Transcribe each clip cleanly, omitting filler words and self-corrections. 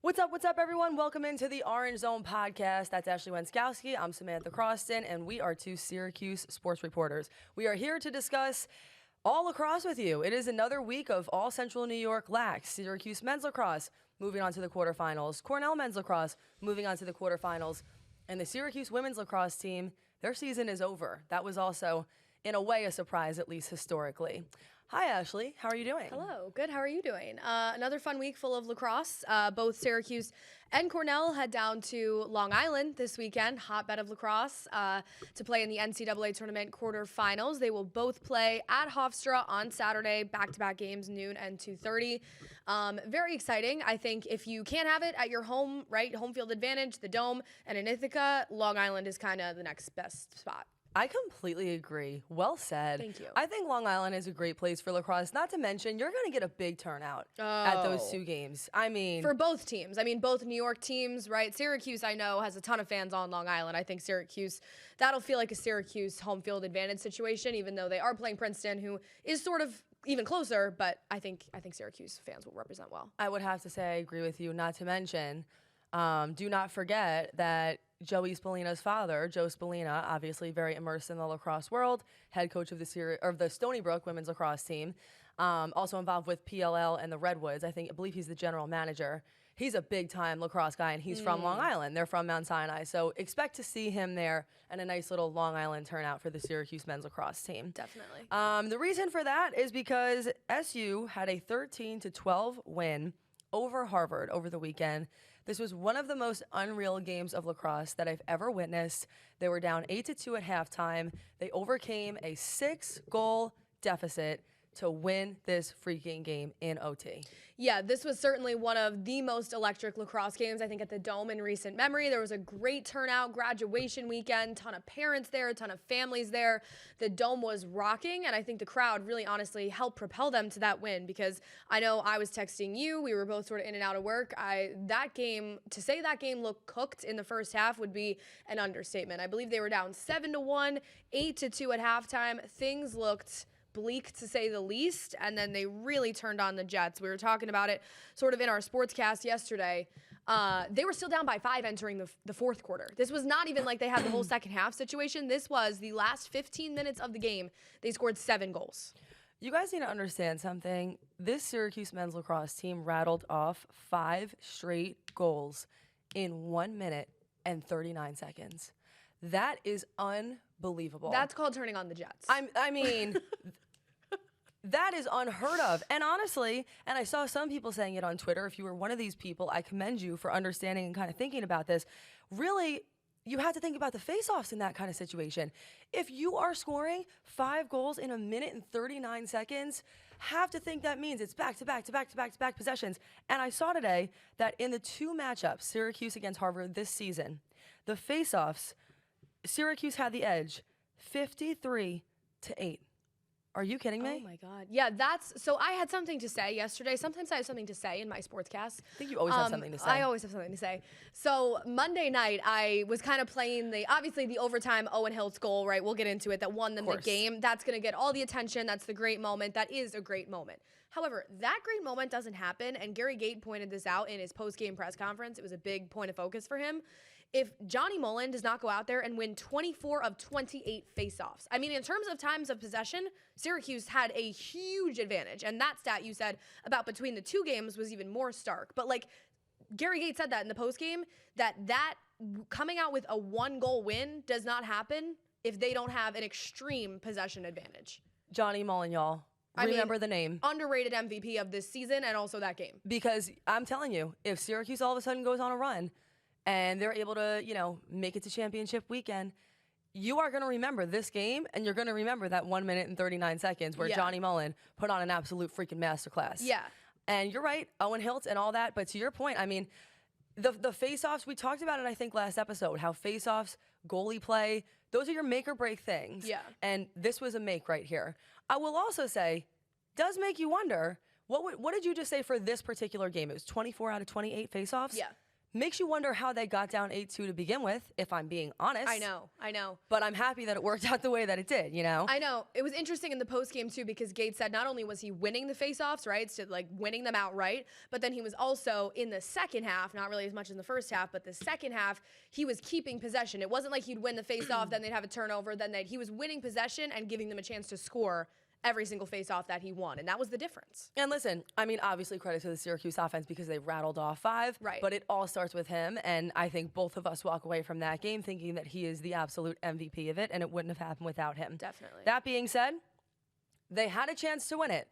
What's up, everyone? Welcome into the Orange Zone podcast. That's Ashley Wenskoski. I'm Samantha Croston, and we are two Syracuse sports reporters. We are here to discuss all lacrosse with you. It is another week of all Central New York lax. Syracuse men's lacrosse moving on to the quarterfinals. Cornell men's lacrosse moving on to the quarterfinals. And the Syracuse women's lacrosse team, their season is over. That was also, in a way, a surprise, at least historically. Hi, Ashley. How are you doing? Hello. Good. How are you doing? Another fun week full of lacrosse. Both Syracuse and Cornell head down to Long Island this weekend, hotbed of lacrosse, to play in the NCAA tournament quarterfinals. They will both play at Hofstra on Saturday, back-to-back games, noon and 2:30. Very exciting. I think if you can't have it at your home, right, home field advantage, the Dome, and in Ithaca, Long Island is kind of the next best spot. I completely agree. Well said. Thank you. I think Long Island is a great place for lacrosse. Not to mention, you're going to get a big turnout at those two games. I mean, for both teams. I mean, both New York teams, right? Syracuse, I know, has a ton of fans on Long Island. I think Syracuse, that'll feel like a Syracuse home field advantage situation, even though they are playing Princeton, who is sort of even closer. But I think Syracuse fans will represent well. I would have to say I agree with you. Not to mention, do not forget that Joey Spallina's father, Joe Spallina, obviously very immersed in the lacrosse world, head coach of the Stony Brook women's lacrosse team, also involved with PLL and the Redwoods. I believe he's the general manager. He's a big-time lacrosse guy, and he's from Long Island. They're from Mount Sinai, so expect to see him there and a nice little Long Island turnout for the Syracuse men's lacrosse team. Definitely. The reason for that is because SU had a 13-12 win over Harvard over the weekend. This was one of the most unreal games of lacrosse that I've ever witnessed. They were down 8-2 at halftime. They overcame a 6-goal deficit to win this freaking game in OT. Yeah, this was certainly one of the most electric lacrosse games, I think, at the Dome in recent memory. There was a great turnout, graduation weekend, ton of parents there, a ton of families there. The Dome was rocking, and I think the crowd really honestly helped propel them to that win, because I know I was texting you. We were both sort of in and out of work. To say that game looked cooked in the first half would be an understatement. I believe they were down 7-1, 8-2 at halftime. Things looked bleak, to say the least, and then they really turned on the Jets. We were talking about it sort of in our sportscast yesterday. They were still down by 5 entering the fourth quarter. This was not even like they had the whole second half situation. This was the last 15 minutes of the game. They scored 7 goals. You guys need to understand something. This Syracuse men's lacrosse team rattled off 5 straight goals in 1 minute and 39 seconds. That is unbelievable. That's called turning on the Jets. I mean, that is unheard of. And honestly, and I saw some people saying it on Twitter, if you were one of these people, I commend you for understanding and kind of thinking about this. Really, you have to think about the face-offs in that kind of situation. If you are scoring 5 goals in 1 minute and 39 seconds, have to think that means it's back-to-back possessions. And I saw today that in the 2 matchups, Syracuse against Harvard this season, the face-offs, Syracuse had the edge, 53-8. Are you kidding me? Oh my God. Yeah, so I had something to say yesterday. Sometimes I have something to say in my sportscast. I think you always have something to say. I always have something to say. So Monday night, I was kind of playing obviously the overtime Owen Hiltz goal, right? We'll get into it, that won them the game. That's going to get all the attention. That's the great moment. That is a great moment. However, that great moment doesn't happen, and Gary Gait pointed this out in his post-game press conference. It was a big point of focus for him. If Johnny Mullen does not go out there and win 24 of 28 faceoffs. I mean, in terms of times of possession, Syracuse had a huge advantage. And that stat you said about between the 2 games was even more stark. But like Gary Gait said that in the postgame, that coming out with a 1-goal win does not happen if they don't have an extreme possession advantage. Johnny Mullen, y'all. Remember the name. Underrated MVP of this season and also that game. Because I'm telling you, if Syracuse all of a sudden goes on a run, and they're able to, make it to championship weekend, you are going to remember this game, and you're going to remember that 1 minute and 39 seconds where Johnny Mullen put on an absolute freaking masterclass. Yeah. And you're right, Owen Hiltz and all that, but to your point, I mean, the face-offs, we talked about it, I think, last episode, how face-offs, goalie play, those are your make-or-break things. Yeah. And this was a make right here. I will also say, does make you wonder, what did you just say for this particular game? It was 24 out of 28 face-offs? Yeah. Makes you wonder how they got down 8-2 to begin with, if I'm being honest. I know. But I'm happy that it worked out the way that it did, you know? I know. It was interesting in the postgame, too, because Gates said not only was he winning the faceoffs, right, so like winning them outright, but then he was also in the second half, not really as much in the first half, but the second half, he was keeping possession. It wasn't like he'd win the faceoff, then they'd have a turnover, he was winning possession and giving them a chance to score every single face-off that he won, and that was the difference. And listen, I mean, obviously credit to the Syracuse offense because they rattled off 5, right? But it all starts with him, and I think both of us walk away from that game thinking that he is the absolute MVP of it, and it wouldn't have happened without him. Definitely. That being said, they had a chance to win it.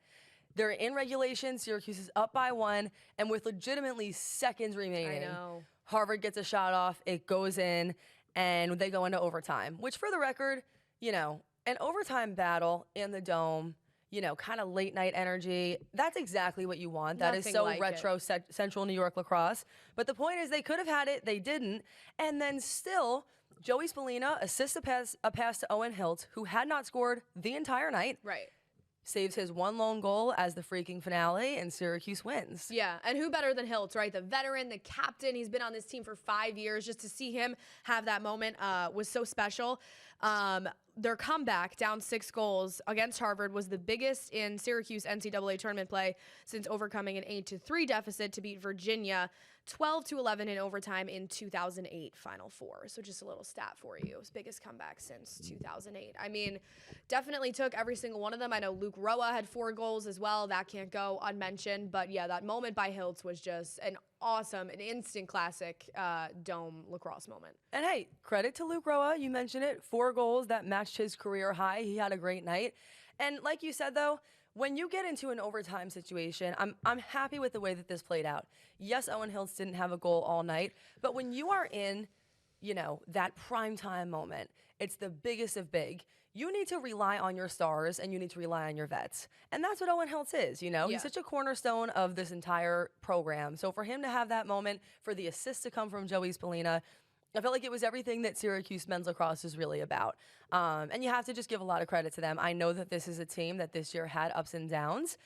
They're in regulation, Syracuse is up by 1, and with legitimately seconds remaining, I know. Harvard gets a shot off, it goes in, and they go into overtime, which for the record, you know, an overtime battle in the Dome, you know, kind of late night energy. That's exactly what you want. That is so retro Central New York lacrosse. But the point is they could have had it. They didn't. And then still, Joey Spallina assists a pass to Owen Hilt, who had not scored the entire night. Right. Saves his one lone goal as the freaking finale, and Syracuse wins. Yeah, and who better than Hiltz, right? The veteran, the captain. He's been on this team for 5 years. Just to see him have that moment was so special. Their comeback down 6 goals against Harvard was the biggest in Syracuse NCAA tournament play since overcoming an 8-3 deficit to beat Virginia 12-11 in overtime in 2008 Final Four. So just a little stat for you. It was biggest comeback since 2008. I mean, definitely took every single one of them. I know Luke Roa had 4 goals as well. That can't go unmentioned. But yeah, that moment by Hiltz was just an instant classic Dome lacrosse moment. And hey, credit to Luke Roa. You mentioned it. 4 goals that matched his career high. He had a great night. And like you said, though, when you get into an overtime situation, I'm happy with the way that this played out. Yes, Owen Hiltz didn't have a goal all night, but when you are in, you know, that primetime moment, it's the biggest of big. You need to rely on your stars and you need to rely on your vets. And that's what Owen Hiltz is, you know? Yeah. He's such a cornerstone of this entire program. So for him to have that moment, for the assist to come from Joey Spallina, I felt like it was everything that Syracuse men's lacrosse is really about. And you have to just give a lot of credit to them. I know that this is a team that this year had ups and downs,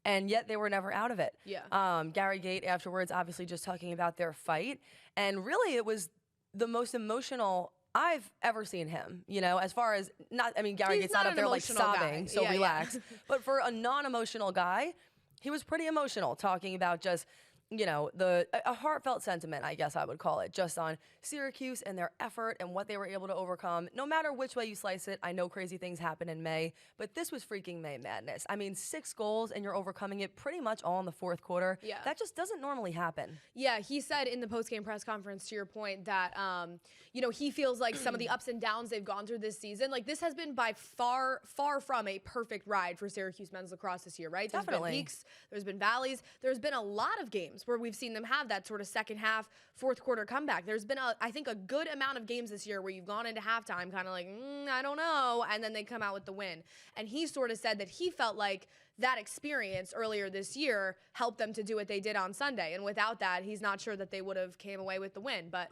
and yet they were never out of it. Yeah. Gary Gate afterwards, obviously just talking about their fight. And really it was the most emotional I've ever seen him, you know, as far as Gary Gate's not up there like sobbing, so relax. But for a non-emotional guy, he was pretty emotional talking about just, you know, a heartfelt sentiment, I guess I would call it, just on Syracuse and their effort and what they were able to overcome. No matter which way you slice it, I know crazy things happen in May, but this was freaking May madness. I mean, 6 goals and you're overcoming it pretty much all in the 4th quarter. Yeah. That just doesn't normally happen. Yeah, he said in the postgame press conference, to your point, that, you know, he feels like some of the ups and downs they've gone through this season, like this has been by far from a perfect ride for Syracuse men's lacrosse this year, right? There's been peaks, there's been valleys, there's been a lot of games where we've seen them have that sort of second half, 4th quarter comeback. There's been, I think, a good amount of games this year where you've gone into halftime kind of like, I don't know, and then they come out with the win. And he sort of said that he felt like that experience earlier this year helped them to do what they did on Sunday. And without that, he's not sure that they would have came away with the win. But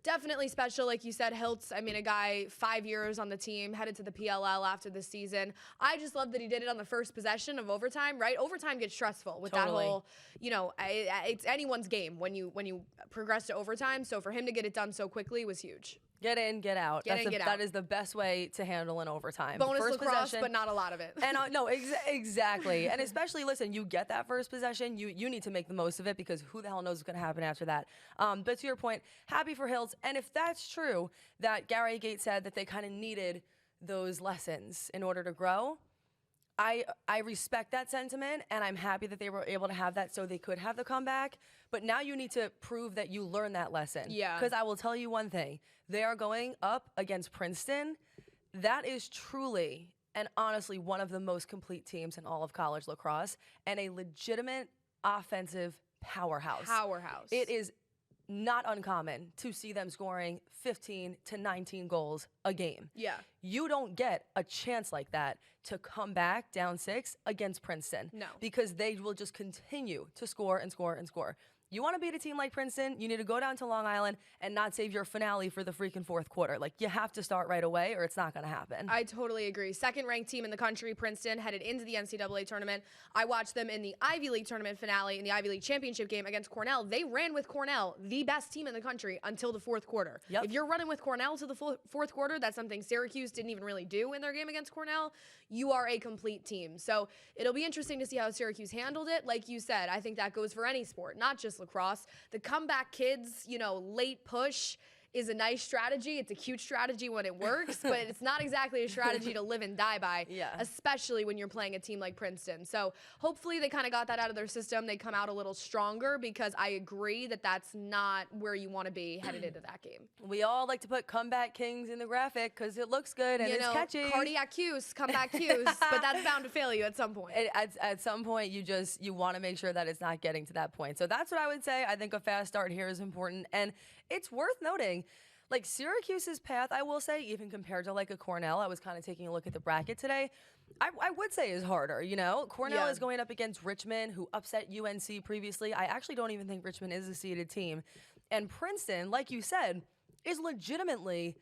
definitely special, like you said, Hiltz. I mean, a guy 5 years on the team, headed to the PLL after this season. I just love that he did it on the first possession of overtime, right? Overtime gets stressful with that whole, you know, it's anyone's game when you progress to overtime. So for him to get it done so quickly was huge. Get in, get out. That is the best way to handle an overtime. Bonus first lacrosse, possession, but not a lot of it. And no, exactly. And especially, listen, you get that first possession, you need to make the most of it because who the hell knows what's going to happen after that. But to your point, happy for Hiltz. And if that's true, that Gary Gate said that they kind of needed those lessons in order to grow, I respect that sentiment, and I'm happy that they were able to have that so they could have the comeback. But now you need to prove that you learned that lesson. Yeah. Because I will tell you one thing. They are going up against Princeton. That is truly and honestly one of the most complete teams in all of college lacrosse and a legitimate offensive powerhouse. It is not uncommon to see them scoring 15 to 19 goals a game. Yeah. You don't get a chance like that to come back down 6 against Princeton. No. Because they will just continue to score and score and score. You want to beat a team like Princeton, you need to go down to Long Island and not save your finale for the freaking fourth quarter. Like, you have to start right away or it's not going to happen. I totally agree. Second ranked team in the country, Princeton, headed into the NCAA tournament. I watched them in the Ivy League tournament finale in the Ivy League championship game against Cornell. They ran with Cornell, the best team in the country, until the fourth quarter. Yep. If you're running with Cornell to the fourth quarter, that's something Syracuse didn't even really do in their game against Cornell. You are a complete team. So it'll be interesting to see how Syracuse handled it. Like you said, I think that goes for any sport, not just lacrosse. The comeback kids, late push is a nice strategy. It's a cute strategy when it works, but it's not exactly a strategy to live and die by, especially when you're playing a team like Princeton. So hopefully they kind of got that out of their system. They come out a little stronger, because I agree that that's not where you want to be headed into that game. We all like to put comeback kings in the graphic because it looks good and it's catchy. Cardiac Cuse, comeback Cuse, but that's bound to fail you at some point. At some point, you want to make sure that it's not getting to that point. So that's what I would say. I think a fast start here is important. And it's worth noting, like, Syracuse's path, I will say, even compared to like a Cornell, I was kind of taking a look at the bracket today, I would say is harder, Cornell is going up against Richmond, who upset UNC previously. I actually don't even think Richmond is a seeded team. And Princeton, like you said, is legitimately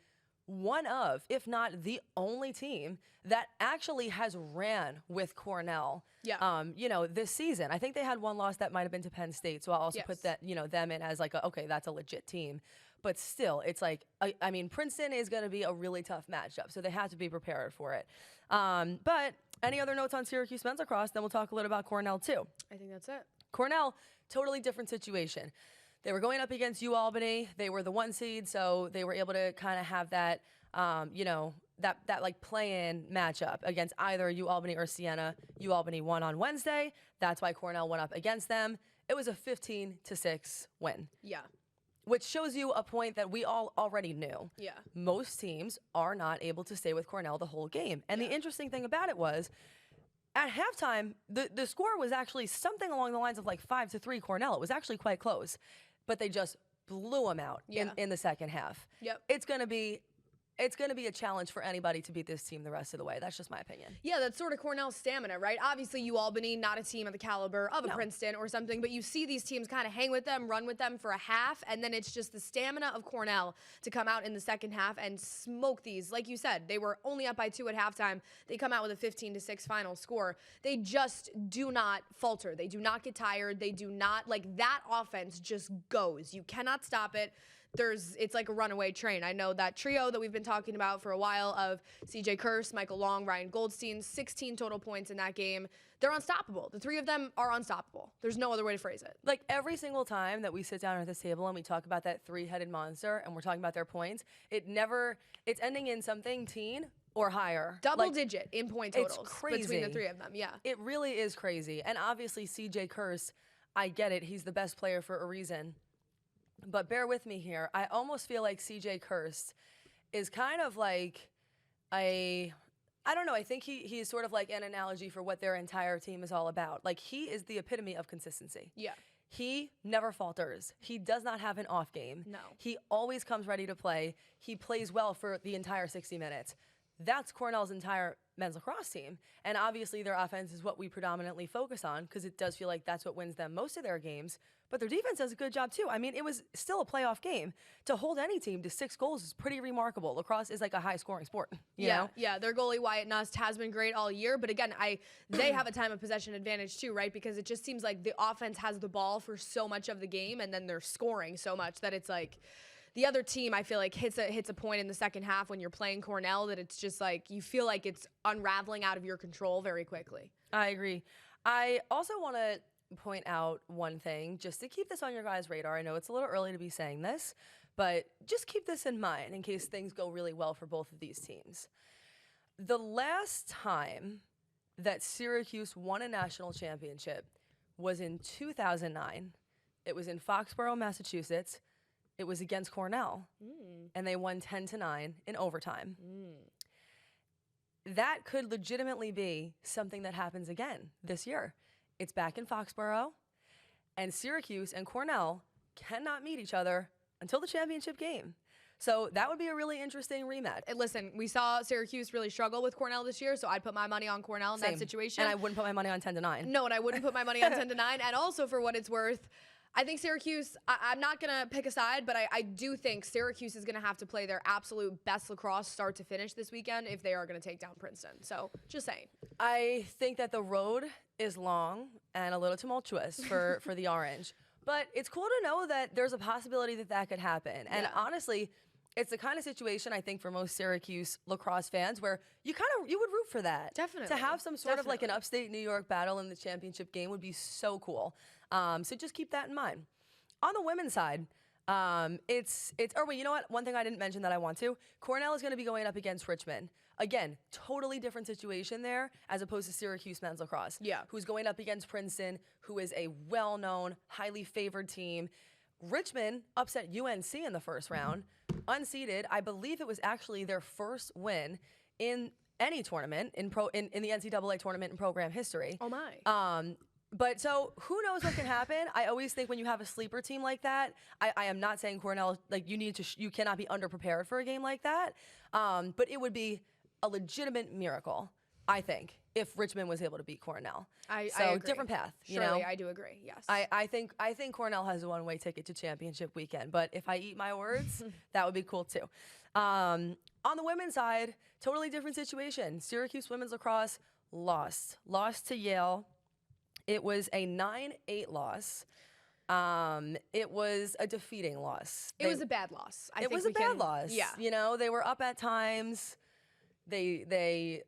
one of, if not the only team that actually has ran with Cornell, this season. I think they had one loss that might have been to Penn State, so I'll also put that, them in as like, okay, that's a legit team. But still, it's like, I mean, Princeton is going to be a really tough matchup, so they have to be prepared for it. But any other notes on Syracuse men's lacrosse? Then we'll talk a little about Cornell, too. I think that's it. Cornell, totally different situation. They were going up against UAlbany. They were the 1 seed, so they were able to kind of have that, that like play-in matchup against either UAlbany or Siena. UAlbany won on Wednesday. That's why Cornell went up against them. It was a 15-6 win. Yeah. Which shows you a point that we all already knew. Yeah. Most teams are not able to stay with Cornell the whole game. And the interesting thing about it was, at halftime, the score was actually something along the lines of like 5-3 Cornell. It was actually quite close. But they just blew them out in the second half. Yep. It's going to be a challenge for anybody to beat this team the rest of the way. That's just my opinion. Yeah, that's sort of Cornell's stamina, right? Obviously, UAlbany, not a team of the caliber of a Princeton or something, but you see these teams kind of hang with them, run with them for a half, and then it's just the stamina of Cornell to come out in the second half and smoke these. Like you said, they were only up by 2 at halftime. They come out with a 15-6 final score. They just do not falter. They do not get tired. They do not, like, that offense just goes. You cannot stop it. It's like a runaway train. I know that trio that we've been talking about for a while of CJ Kurse, Michael Long, Ryan Goldstein, 16 total points in that game. They're unstoppable. The 3 of them are unstoppable. There's no other way to phrase it. Like, every single time that we sit down at this table and we talk about that 3-headed monster and we're talking about their points, it's ending in something teen or higher. Double digit in point totals. It's crazy. Between the 3 of them, yeah. It really is crazy. And obviously, CJ Kurse, I get it. He's the best player for a reason. But bear with me here. I almost feel like CJ Kurse is kind of like I don't know. I think he is sort of like an analogy for what their entire team is all about. Like, he is the epitome of consistency. Yeah. He never falters. He does not have an off game. No. He always comes ready to play. He plays well for the entire 60 minutes. That's Cornell's entire men's lacrosse team. And obviously their offense is what we predominantly focus on because it does feel like that's what wins them most of their games. But their defense does a good job too. I mean, it was still a playoff game. To hold any team to 6 goals is pretty remarkable. Lacrosse is like a high-scoring sport, you know? Yeah, their goalie, Wyatt Nust, has been great all year. But again, they have a time of possession advantage too, right? Because it just seems like the offense has the ball for so much of the game, and then they're scoring so much that it's like the other team, I feel like, hits a point in the second half when you're playing Cornell that it's just like you feel like it's unraveling out of your control very quickly. I agree. I also want to point out one thing, just to keep this on your guys' radar. I know it's a little early to be saying this, but just keep this in mind in case things go really well for both of these teams. The last time that Syracuse won a national championship was in 2009. It was in Foxborough, Massachusetts. It was against Cornell, and they won 10-9 in overtime. That could legitimately be something that happens again this year. It's back in Foxborough, and Syracuse and Cornell cannot meet each other until the championship game. So that would be a really interesting rematch. And listen, we saw Syracuse really struggle with Cornell this year, so I'd put my money on Cornell in that situation. And I wouldn't put my money on 10-9. No, and I wouldn't put my money on 10-9. And also, for what it's worth, I think Syracuse, I'm not going to pick a side, but I do think Syracuse is going to have to play their absolute best lacrosse start to finish this weekend if they are going to take down Princeton. So just saying. I think that the road is long and a little tumultuous for the Orange. But it's cool to know that there's a possibility that that could happen. And honestly, it's the kind of situation I think for most Syracuse lacrosse fans where you would root for that. Definitely. To have some sort of like an upstate New York battle in the championship game would be so cool. So just keep that in mind. On the women's side, you know what? One thing I didn't mention that I want to, Cornell is going to be going up against Richmond. Again, totally different situation there as opposed to Syracuse men's lacrosse. Yeah. Who's going up against Princeton, who is a well-known, highly favored team. Richmond upset UNC in the first round, unseeded. I believe it was actually their first win in any tournament in the NCAA tournament in program history. Oh my. But so who knows what can happen? I always think when you have a sleeper team like that, I am not saying Cornell, like you cannot be underprepared for a game like that. But it would be a legitimate miracle, I think, if Richmond was able to beat Cornell. I agree. Different path, you Surely, know? I do agree, yes. I think Cornell has a one-way ticket to championship weekend, but if I eat my words, that would be cool too. On the women's side, totally different situation. Syracuse women's lacrosse lost to Yale. It was a 9-8 loss. It was a defeating loss. It was a bad loss. It was a bad loss. Yeah. You know, they were up at times. They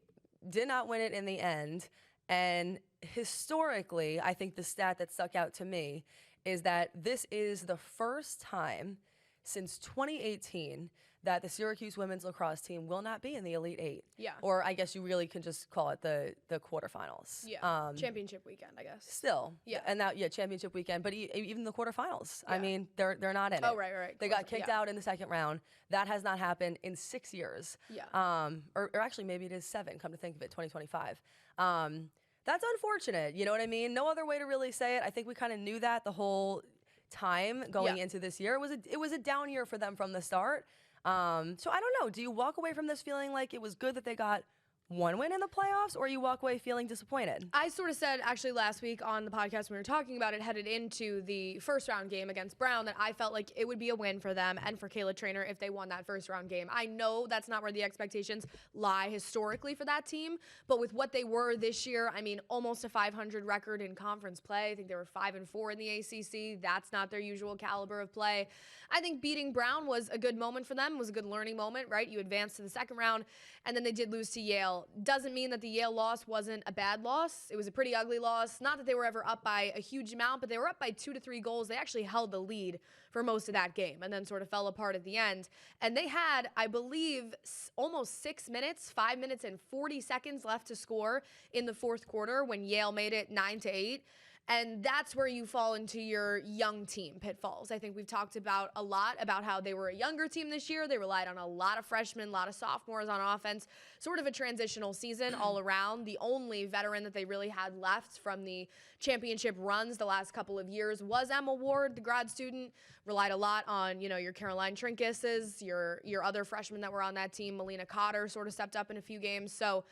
did not win it in the end. And historically, I think the stat that stuck out to me is that this is the first time since 2018 that the Syracuse women's lacrosse team will not be in the Elite Eight. Yeah. Or I guess you really can just call it the quarterfinals. Yeah. Championship weekend, I guess. Still. Yeah. And championship weekend. But even the quarterfinals, I Yeah. mean, they're not in it. Oh, right. They got kicked out in the second round. That has not happened in 6 years. Yeah. Or actually, maybe it is 7, come to think of it, 2025. That's unfortunate. You know what I mean? No other way to really say it. I think we kind of knew that the whole time going into this year. It was a down year for them from the start. So I don't know. Do you walk away from this feeling like it was good that they got one win in the playoffs, or you walk away feeling disappointed? I sort of said actually last week on the podcast when we were talking about it, headed into the first round game against Brown, that I felt like it would be a win for them and for Kayla Trainer if they won that first round game. I know that's not where the expectations lie historically for that team, but with what they were this year, I mean, almost a 500 record in conference play. I think they were 5-4 in the ACC. That's not their usual caliber of play. I think beating Brown was a good moment for them, was a good learning moment, right? You advance to the second round, and then they did lose to Yale. Doesn't mean that the Yale loss wasn't a bad loss. It was a pretty ugly loss. Not that they were ever up by a huge amount, but they were up by 2 to 3 goals. They actually held the lead for most of that game and then sort of fell apart at the end. And they had, I believe, almost 6 minutes, 5 minutes and 40 seconds left to score in the fourth quarter when Yale made it 9-8. And that's where you fall into your young team pitfalls. I think we've talked about a lot about how they were a younger team this year. They relied on a lot of freshmen, a lot of sophomores on offense, sort of a transitional season all around. The only veteran that they really had left from the championship runs the last couple of years was Emma Ward, the grad student. Relied a lot on, your Caroline Trinkases, your other freshmen that were on that team. Melina Cotter sort of stepped up in a few games. So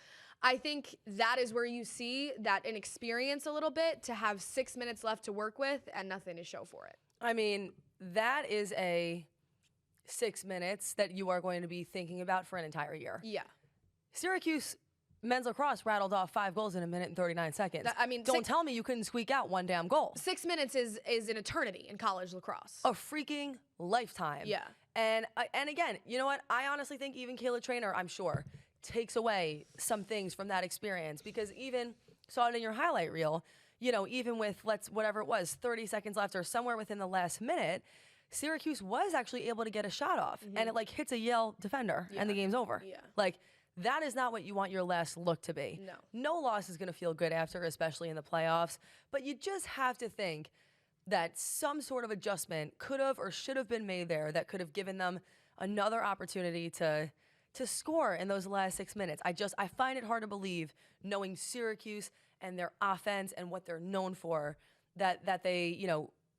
I think that is where you see that inexperience a little bit to have 6 minutes left to work with and nothing to show for it. I mean, that is a 6 minutes that you are going to be thinking about for an entire year. Yeah. Syracuse men's lacrosse rattled off 5 goals in 1 minute and 39 seconds. Don't tell me you couldn't squeak out one damn goal. 6 minutes is an eternity in college lacrosse. A freaking lifetime. Yeah. And again, you know what? I honestly think even Kayla Trainer, I'm sure, takes away some things from that experience, because even saw it in your highlight reel, even with whatever it was, 30 seconds left or somewhere within the last minute, Syracuse was actually able to get a shot off, and it hits a Yale defender and the game's over. Yeah. That is not what you want your last look to be. No loss is going to feel good after, especially in the playoffs, but you just have to think that some sort of adjustment could have or should have been made there that could have given them another opportunity to score in those last 6 minutes. I find it hard to believe, knowing Syracuse and their offense and what they're known for, that they,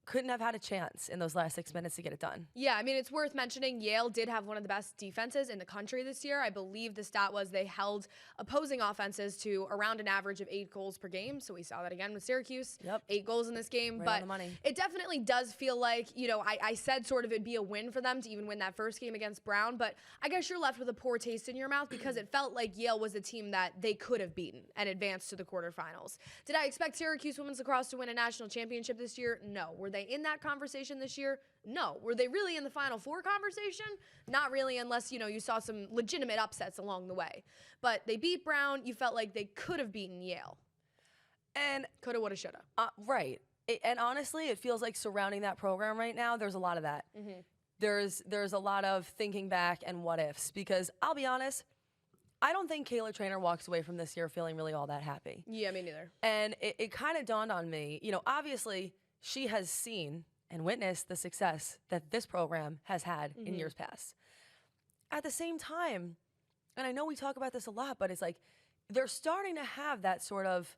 couldn't have had a chance in those last 6 minutes to get it done. Yeah, I mean, it's worth mentioning Yale did have one of the best defenses in the country this year. I believe the stat was they held opposing offenses to around an average of 8 goals per game. So we saw that again with Syracuse. Yep. 8 goals in this game. Right but on the money. it definitely does feel like, you know, I said sort of it'd be a win for them to even win that first game against Brown. But I guess you're left with a poor taste in your mouth because it felt like Yale was a team that they could have beaten and advanced to the quarterfinals. Did I expect Syracuse women's lacrosse to win a national championship this year? No. Were they in that conversation this year? No. Were they really in the Final Four conversation? Not really, unless, you know, you saw some legitimate upsets along the way. But they beat Brown. You felt like they could have beaten Yale. And coulda, woulda, shoulda. Right. And honestly, it feels like surrounding that program right now, there's a lot of that. Mm-hmm. There's a lot of thinking back and what ifs, because I'll be honest, I don't think Kayla Trainer walks away from this year feeling really all that happy. Yeah, me neither. And it kind of dawned on me, you know, obviously she has seen and witnessed the success that this program has had in years past. At the same time, and I know we talk about this a lot, but it's like they're starting to have that sort of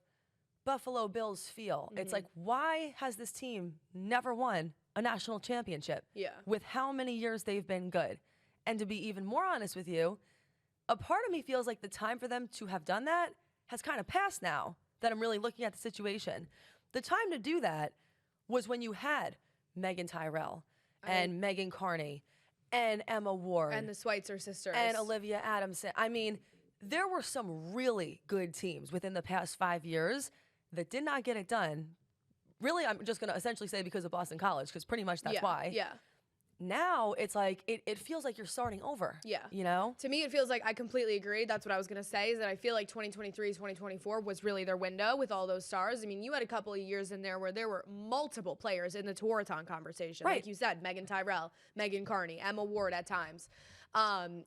Buffalo Bills feel. It's like, why has this team never won a national championship? Yeah. With how many years they've been good? And to be even more honest with you, a part of me feels like the time for them to have done that has kind of passed now that I'm really looking at the situation. The time to do that was when you had Megan Tyrell and Megan Carney and Emma Ward And the Schweitzer sisters. and Olivia Adamson. I mean, there were some really good teams within the past 5 years that did not get it done. Really, I'm just going to essentially say because of Boston College, because pretty much that's why. Yeah. Now it's like, it feels like you're starting over. Yeah. You know? To me, it feels like I completely agree. That's what I was going to say, is that I feel like 2023, 2024 was really their window with all those stars. I mean, you had a couple of years in there where there were multiple players in the Tewaaraton conversation. Right. Like you said, Megan Tyrell, Megan Carney, Emma Ward at times.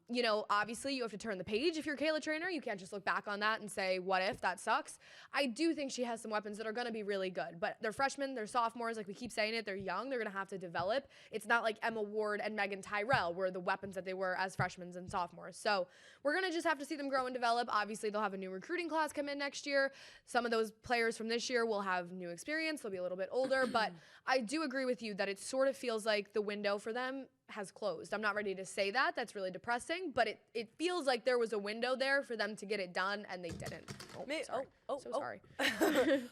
You know, obviously you have to turn the page if you're Kayla Trainer. You can't just look back on that and say, what if, that sucks. I do think she has some weapons that are going to be really good, but they're freshmen, they're sophomores, like we keep saying it, they're young, they're going to have to develop. It's not like Emma Ward and Megan Tyrell were the weapons that they were as freshmen and sophomores. So we're going to just have to see them grow and develop. Obviously they'll have a new recruiting class come in next year. Some of those players from this year will have new experience. They'll be a little bit older, but I do agree with you that it sort of feels like the window for them has closed. I'm not ready to say that. That's really depressing, but it feels like there was a window there for them to get it done, and they didn't. Sorry.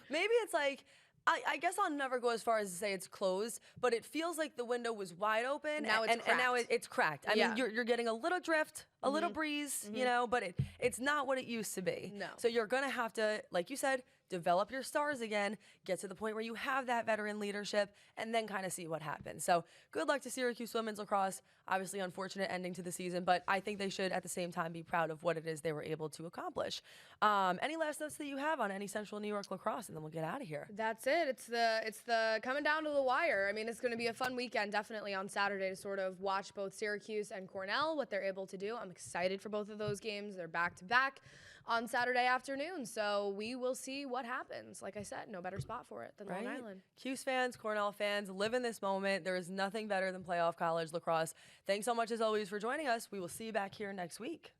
Maybe it's like, I guess I'll never go as far as to say it's closed, but it feels like the window was wide open Now it's and now cracked. it's cracked. I Yeah. mean, you're getting a little drift, a little breeze, you know, but it's not what it used to be. No. So you're going to have to, like you said, develop your stars again, get to the point where you have that veteran leadership, and then kind of see what happens. So good luck to Syracuse women's lacrosse. Obviously, unfortunate ending to the season, but I think they should at the same time be proud of what it is they were able to accomplish. Any last notes that you have on any Central New York lacrosse, and then we'll get out of here. That's it. It's the coming down to the wire. I mean, it's going to be a fun weekend, definitely on Saturday, to sort of watch both Syracuse and Cornell, what they're able to do. I'm excited for both of those games. They're back to back on Saturday afternoon, so we will see what happens. Like I said, no better spot for it than Long Island. Cuse fans, Cornell fans, live in this moment. There is nothing better than playoff college lacrosse. Thanks so much, as always, for joining us. We will see you back here next week.